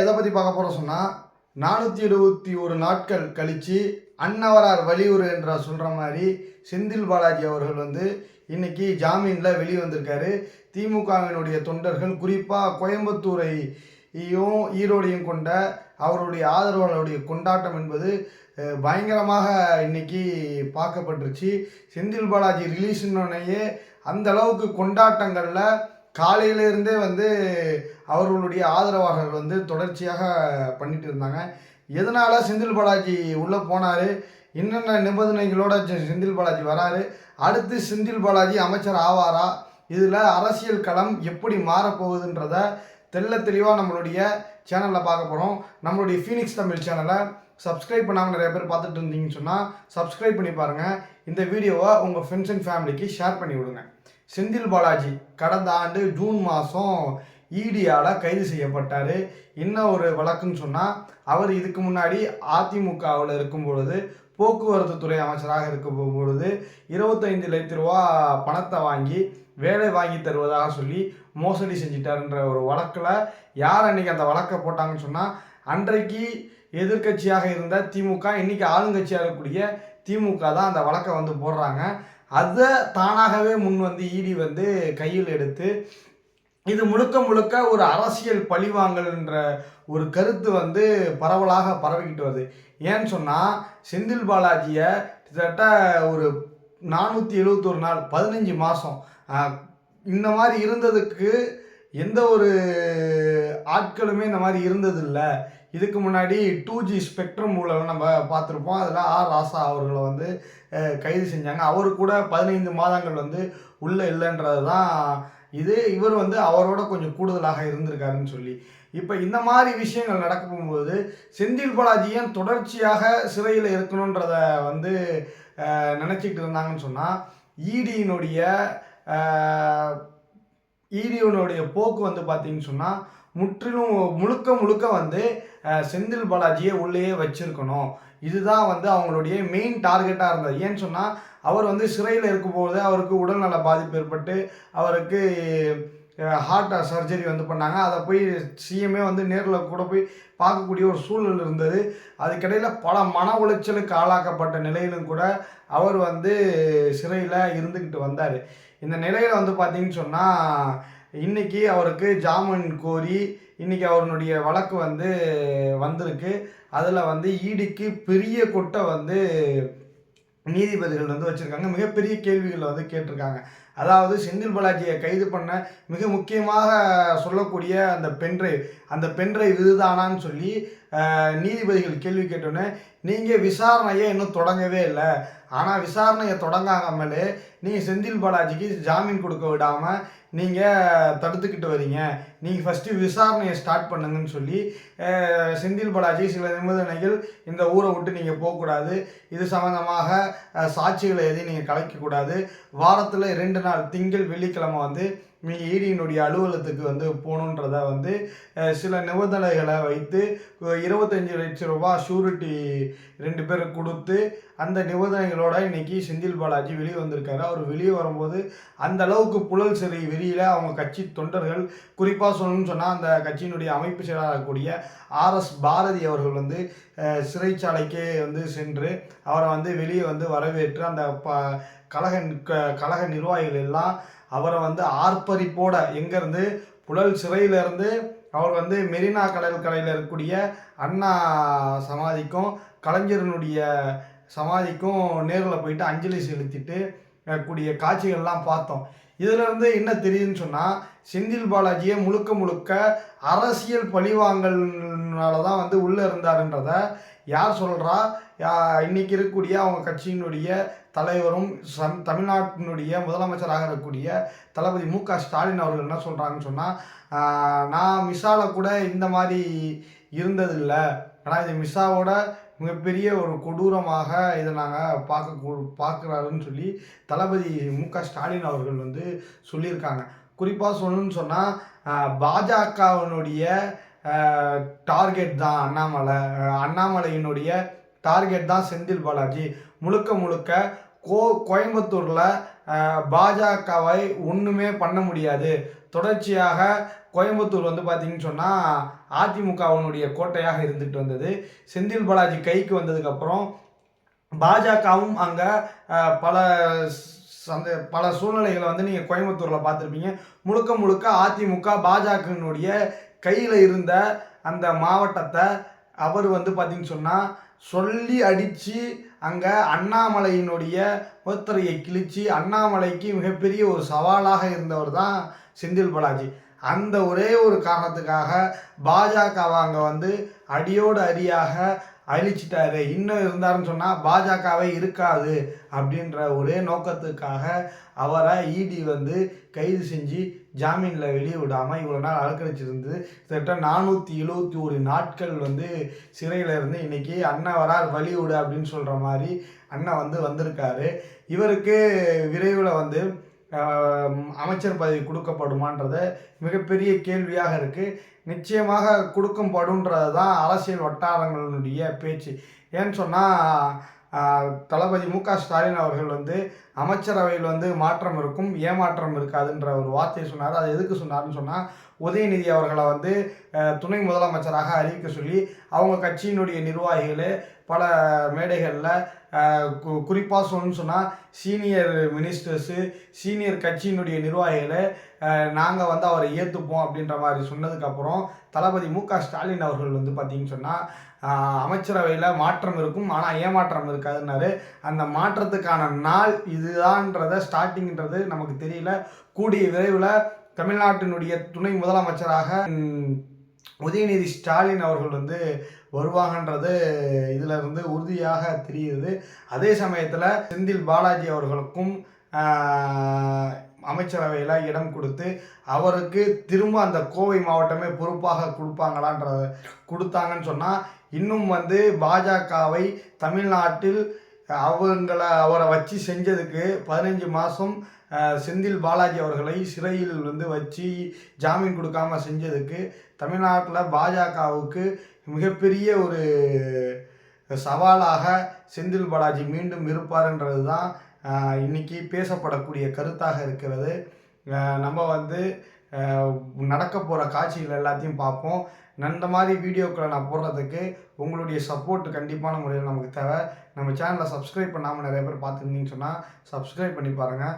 எதை பற்றி பார்க்க போகிறோம் சொன்னால் 471 நாட்கள் கழித்து அன்னவரார் வலியுறு என்ற சொல்கிற மாதிரி செந்தில் பாலாஜி அவர்கள் வந்து இன்னைக்கு ஜாமீனில் வெளியே வந்திருக்காரு. திமுகவினுடைய தொண்டர்கள் குறிப்பாக கோயம்புத்தூரையும் ஈரோடையும் கொண்ட அவருடைய ஆதரவாளருடைய கொண்டாட்டம் என்பது பயங்கரமாக இன்னைக்கு பார்க்கப்பட்டுருச்சு. செந்தில் பாலாஜி ரிலீஸ்னோடனேயே அந்த அளவுக்கு கொண்டாட்டங்களில் காலையிலேருந்தே வந்து அவர்களுடைய ஆதரவாளர்கள் வந்து தொடர்ச்சியாக பண்ணிட்டு இருந்தாங்க. எதனால் செந்தில் பாலாஜி உள்ளே போனார், என்னென்ன நிபந்தனைகளோட செந்தில் பாலாஜி வராரு, அடுத்து செந்தில் பாலாஜி அமைச்சர் ஆவாரா, இதில் அரசியல் களம் எப்படி மாறப்போகுதுன்றத தெள்ள தெளிவாக நம்மளுடைய சேனலில் பார்க்க போகிறோம். நம்மளுடைய ஃபீனிக்ஸ் தமிழ் சேனலை சப்ஸ்கிரைப் பண்ணாமல் நிறைய பேர் பார்த்துட்டு இருந்தீங்கன்னு சொன்னால் சப்ஸ்கிரைப் பண்ணி பாருங்கள். இந்த வீடியோவை உங்கள் ஃப்ரெண்ட்ஸ் அண்ட் ஃபேமிலிக்கு ஷேர் பண்ணி விடுங்க. செந்தில் பாலாஜி கடந்த ஆண்டு ஜூன் மாதம் ஈடியால் கைது செய்யப்பட்டார். என்ன ஒரு வழக்குன்னு சொன்னால், அவர் இதுக்கு முன்னாடி அதிமுகவில் இருக்கும் பொழுது போக்குவரத்து துறை அமைச்சராக இருக்கும் பொழுது 25 லட்ச ரூபா பணத்தை வாங்கி வேலை வாங்கி தருவதாக சொல்லி மோசடி செஞ்சிட்டாருன்ற ஒரு வழக்கில் யார் அன்றைக்கி அந்த வழக்கை போட்டாங்கன்னு சொன்னால், அன்றைக்கு எதிர்கட்சியாக இருந்த திமுக, இன்றைக்கி ஆளுங்கட்சியாக இருக்கக்கூடிய திமுக தான் அந்த வழக்கை வந்து போடுறாங்க. அதை தானாகவே முன் வந்து ஈடி வந்து கையில் எடுத்து இது முழுக்க முழுக்க ஒரு அரசியல் பழிவாங்கல்ன்ற ஒரு கருத்து வந்து பரவலாக பரவிக்கிட்டு வருது. ஏன்னு சொன்னால், செந்தில் பாலாஜியை கிட்டத்தட்ட ஒரு 471 நாள் 15 மாதம் இந்த மாதிரி இருந்ததுக்கு எந்த ஒரு ஆட்களுமே இந்த மாதிரி இருந்ததில்லை. இதுக்கு முன்னாடி 2G ஸ்பெக்ட்ரம் மூலம் நம்ம பார்த்துருப்போம். அதில் ஆர் ராசா அவர்களை வந்து கைது செஞ்சாங்க. அவரு கூட 15 மாதங்கள் வந்து உள்ளே இல்லைன்றது தான் இது. இவர் வந்து அவரோட கொஞ்சம் கூடுதலாக இருந்திருக்காருன்னு சொல்லி இப்போ இந்த மாதிரி விஷயங்கள் நடக்கும்போது செந்தில் பாலாஜியும் தொடர்ச்சியாக சிறையில் இருக்கணுன்றத வந்து நினச்சிக்கிட்டு இருந்தாங்கன்னு சொன்னால், ஈடியினுடைய போக்கு வந்து பார்த்தீங்கன்னு சொன்னால் முற்றிலும் முழுக்க வந்து செந்தில் பாலாஜியை உள்ளேயே வச்சிருக்கணும். இதுதான் வந்து அவங்களுடைய மெயின் டார்கெட்டாக இருந்தது. ஏன்னு சொன்னால், அவர் வந்து சிறையில் இருக்கும்போது அவருக்கு உடல்நல பாதிப்பு ஏற்பட்டு அவருக்கு ஹார்ட் சர்ஜரி வந்து பண்ணாங்க. அதை போய் சிஎம்ஏ வந்து நேரில் கூட போய் பார்க்கக்கூடிய ஒரு சூழல் இருந்தது. அதுக்கிடையில் பல மன உளைச்சலுக்கு ஆளாக்கப்பட்ட நிலையிலும் கூட அவர் வந்து சிறையில் இருந்துக்கிட்டு வந்தார். இந்த நிலையில் வந்து பார்த்திங்கன்னு சொன்னால், இன்றைக்கி அவருக்கு ஜாமீன் கோரி இன்றைக்கி அவருடைய வழக்கு வந்து வந்திருக்கு. அதில் வந்து ஈடிக்கு பெரிய கொட்டை வந்து நீதிபதிகள் வந்து வச்சுருக்காங்க. மிகப்பெரிய கேள்விகளை வந்து கேட்டிருக்காங்க. அதாவது செந்தில் பாலாஜியை கைது பண்ண மிக முக்கியமாக சொல்லக்கூடிய அந்த பென்ட்ரைவ் இதுதானான்னு சொல்லி நீதிபதிகள் கேள்வி கேட்டோன்னே, நீங்கள் விசாரணையை இன்னும் தொடங்கவே இல்லை, ஆனால் விசாரணையை தொடங்காமலே நீங்கள் செந்தில் பாலாஜிக்கு ஜாமீன் கொடுக்க விடாமல் நீங்கள் தடுத்துக்கிட்டு வரீங்க, நீங்கள் ஃபஸ்ட்டு விசாரணையை ஸ்டார்ட் பண்ணுங்கன்னு சொல்லி செந்தில் பாலாஜி சில நிபந்தனைகள், இந்த ஊரை விட்டு நீங்கள் போகக்கூடாது, இது சம்மந்தமாக சாட்சிகளை எதையும் நீங்கள் கலைக்கக்கூடாது, வாரத்தில் 2 நாள் திங்கள் வெள்ளிக்கிழமை வந்து நீங்கள் ஈடியினுடைய அலுவலகத்துக்கு வந்து போகணுன்றத வந்து சில நிபந்தனைகளை வைத்து 25 லட்ச ரூபா ஷூரிட்டி 2 பேருக்கு கொடுத்து அந்த நிபந்தனைகளோட இன்றைக்கி செந்தில் பாலாஜி வெளியே வந்திருக்காரு. அவர் வெளியே வரும்போது அந்த அளவுக்கு புழல் சிறை வெளியில் அவங்க கட்சி தொண்டர்கள், குறிப்பாக சொல்லணும்னு சொன்னால் அந்த கட்சியினுடைய அமைப்பு செயலாளக்கூடிய RS பாரதி அவர்கள் வந்து சிறைச்சாலைக்கே வந்து சென்று அவரை வந்து வெளியே வந்து வரவேற்று அந்த கழக நிர்வாகிகள் எல்லாம் அவரை வந்து ஆர்ப்பரிப்போட எங்கேருந்து புழல் சிறையிலேருந்து அவர் வந்து மெரினா கடற்கரையில் இருக்கக்கூடிய அண்ணா சமாதிக்கும் கலைஞரனுடைய சமாதிக்கும் நேரில் போயிட்டு அஞ்சலி செலுத்திட்டு கூடிய காட்சிகள்லாம் பார்த்தோம். இதிலிருந்து என்ன தெரியுதுன்னு சொன்னால், செந்தில் பாலாஜியை முழுக்க அரசியல் பழிவாங்கல்னால தான் வந்து உள்ளே இருந்தாருன்றத யார் சொல்கிறா, இன்றைக்கி இருக்கக்கூடிய அவங்க கட்சியினுடைய தலைவரும் தமிழ்நாட்டினுடைய முதலமைச்சராக இருக்கக்கூடிய தளபதி MK ஸ்டாலின் அவர்கள் என்ன சொல்கிறாங்கன்னு சொன்னால், நான் மிஸ்ஸால கூட இந்த மாதிரி இருந்ததில்லை, ஆனால் இது மிஸ்ஸாவோட மிகப்பெரிய ஒரு கொடூரமாக இதை நாங்கள் பார்க்குறாருன்னு சொல்லி தளபதி MK ஸ்டாலின் அவர்கள் வந்து சொல்லியிருக்காங்க. குறிப்பாக சொல்லணும்னு சொன்னால், பாஜகவினுடைய டார்கெட் தான் அண்ணாமலையினுடைய டார்கெட் தான் செந்தில் பாலாஜி. முழுக்க கோயம்புத்தூரில் பாஜகவை ஒன்றுமே பண்ண முடியாது. தொடர்ச்சியாக கோயம்புத்தூர் வந்து பார்த்திங்கன்னு சொன்னால் அதிமுகவினுடைய கோட்டையாக இருந்துட்டு வந்தது. செந்தில் பாலாஜி கைக்கு வந்ததுக்கப்புறம் பாஜகவும் அங்கே பல பல சூழ்நிலைகளை வந்து நீங்கள் கோயம்புத்தூரில் பார்த்துருப்பீங்க. முழுக்க முழுக்க அதிமுக பாஜகவினுடைய கையில் இருந்த அந்த மாவட்டத்தை அவர் வந்து பார்த்தீங்கன்னு சொன்னால் சொல்லி அடித்து அங்கே அண்ணாமலையினுடைய முத்திரையை கிழித்து அண்ணாமலைக்கு மிகப்பெரிய ஒரு சவாலாக இருந்தவர் தான் செந்தில் பாலாஜி. அந்த ஒரே ஒரு காரணத்துக்காக பாஜகவை அங்கே வந்து அடியோடு அடியாக அழிச்சிட்டாரு. இன்னும் இருந்தாருன்னு சொன்னால் பாஜகவே இருக்காது அப்படின்ற ஒரே நோக்கத்துக்காக அவரை இடி வந்து கைது செஞ்சு ஜாமீனில் வெளியே விடாமல் இவ்வளோ நாள் அலக்கழிச்சிருந்து கிட்டத்தட்ட 471 நாட்கள் வந்து சிறையில் இருந்து இன்றைக்கி அண்ணன் வரார் வழி விடு அப்படின்னு சொல்கிற மாதிரி அண்ணன் வந்து வந்திருக்காரு. இவருக்கு விரைவில் வந்து அமைச்சர் பதவி கொடுக்கப்படுமான்றது மிகப்பெரிய கேள்வியாக இருக்குது. நிச்சயமாக கொடுக்கப்படுன்றது தான் அரசியல் வட்டாரங்களுடைய பேச்சு. ஏன்னு சொன்னால் தளபதி மு.க.ஸ்டாலின் அவர்கள் வந்து அமைச்சரவையில் வந்து மாற்றம் இருக்கும், ஏமாற்றம் இருக்காதுன்ற ஒரு வார்த்தையை சொன்னார். அது எதுக்கு சொன்னார்னு சொன்னால் உதயநிதி அவர்களை வந்து துணை முதலமைச்சராக அறிவிக்க சொல்லி அவங்க கட்சியினுடைய நிர்வாகிகளே பல மேடைகளில் குறிப்பாக சொல்லணும்னு சொன்னால் சீனியர் மினிஸ்டர்ஸு சீனியர் கட்சியினுடைய நிர்வாகிகளை நாங்கள் வந்து அவரை ஏற்றுப்போம் அப்படின்ற மாதிரி சொன்னதுக்கப்புறம் தளபதி மு.க.ஸ்டாலின் அவர்கள் வந்து பார்த்திங்கன்னு சொன்னால் அமைச்சரவையில் மாற்றம் இருக்கும் ஆனால் ஏமாற்றம் இருக்காதுன்னாரு. அந்த மாற்றத்துக்கான நாள் இதுதான்றத ஸ்டார்டிங்கிறது நமக்கு தெரியல. கூடிய விரைவில் தமிழ்நாட்டினுடைய துணை முதலமைச்சராக உதயநிதி ஸ்டாலின் அவர்கள் வந்து வருவாங்கன்றது இதில் இருந்து உறுதியாக தெரியுது. அதே சமயத்தில் செந்தில் பாலாஜி அவர்களுக்கும் அமைச்சரவையில் இடம் கொடுத்து அவருக்கு திரும்ப அந்த கோவை மாவட்டமே பொறுப்பாக கொடுத்தாங்கன்னு சொன்னால் இன்னும் வந்து பாஜகவை தமிழ்நாட்டில் அவரை வச்சு செஞ்சதுக்கு 15 மாதம் செந்தில் பாலாஜி அவர்களை சிறையில் வந்து வச்சு ஜாமீன் கொடுக்காம செஞ்சதுக்கு தமிழ்நாட்டில் பாஜகவுக்கு மிகப்பெரிய ஒரு சவாலாக செந்தில் பாலாஜி மீண்டும் இருப்பார்ன்றது தான் இன்றைக்கி பேசப்படக்கூடிய கருத்தாக இருக்கிறது. நம்ம வந்து நடக்க போகிற காட்சிகள் எல்லாத்தையும் பார்ப்போம். அந்த மாதிரி வீடியோக்களை நான் போடுறதுக்கு உங்களுடைய சப்போர்ட் கண்டிப்பான முறையில் நமக்கு தேவை. நம்ம சேனலை சப்ஸ்கிரைப் பண்ணாமல் நிறைய பேர் பார்த்துருந்தீங்கன்னு சொன்னால் சப்ஸ்கிரைப் பண்ணி பாருங்கள்.